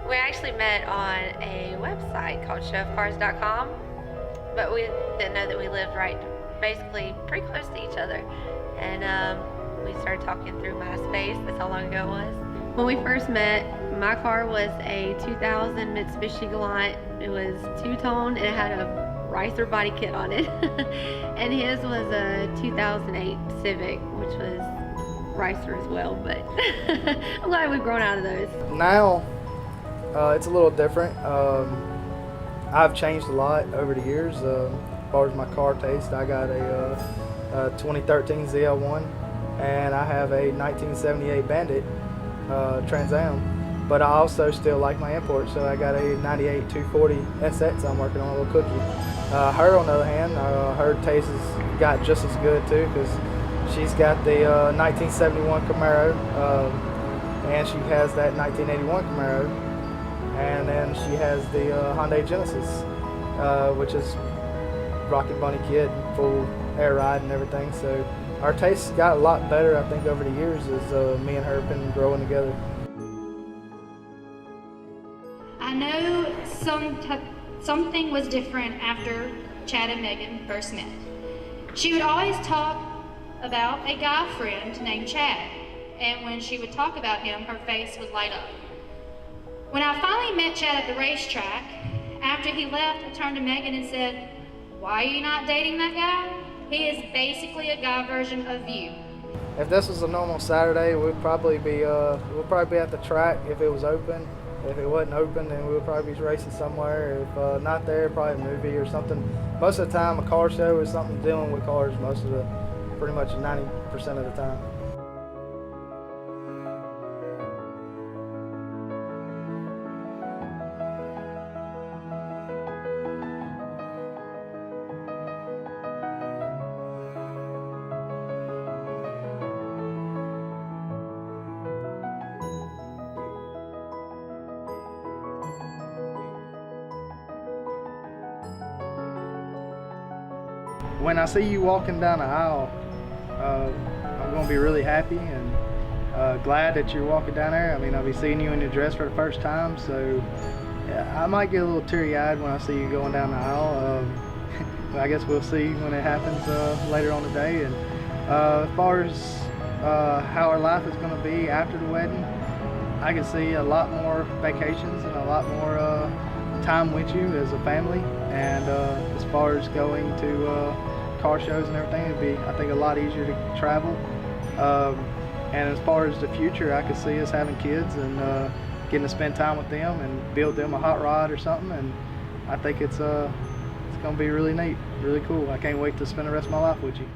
We actually met on a website called showofcars.com, but we didn't know that we lived basically pretty close to each other. And we started talking through MySpace. That's how long ago it was. When we first met, my car was a 2000 Mitsubishi Galant. It was two-tone and it had a Ricer body kit on it. And his was a 2008 Civic, which was Ricer as well, but I'm glad we've grown out of those. Now, it's a little different. I've changed a lot over the years. As far as my car taste, I got a 2013 ZL1 and I have a 1978 Bandit Trans Am. But I also still like my imports, so I got a 98 240 SX I'm working on, a little cookie. Her, on the other hand, her taste has got just as good too, because she's got the 1971 Camaro, and she has that 1981 Camaro, and then she has the Hyundai Genesis, which is Rocket Bunny kit, full air ride and everything. So our tastes got a lot better, I think, over the years as me and her have been growing together. I know something was different after Chad and Megan first met. She would always talk about a guy friend named Chad, and when she would talk about him, her face would light up. When I finally met Chad at the racetrack, after he left, I turned to Megan and said, "Why are you not dating that guy? He is basically a guy version of you." If this was a normal Saturday, we'd probably be at the track if it was open. If it wasn't open, then we would probably be racing somewhere. If not there, probably a movie or something. Most of the time, a car show is something dealing with cars. Pretty much 90% of the time. When I see you walking down the aisle, I'm going to be really happy and glad that you're walking down there. I mean, I'll be seeing you in your dress for the first time, so yeah, I might get a little teary-eyed when I see you going down the aisle. But I guess we'll see when it happens later on today. And as far as how our life is going to be after the wedding, I can see a lot more vacations and a lot more time with you as a family. And as far as going to car shows and everything, it'd be, I think, a lot easier to travel. And as far as the future, I could see us having kids and getting to spend time with them and build them a hot rod or something. And I think it's going to be really neat, really cool. I can't wait to spend the rest of my life with you.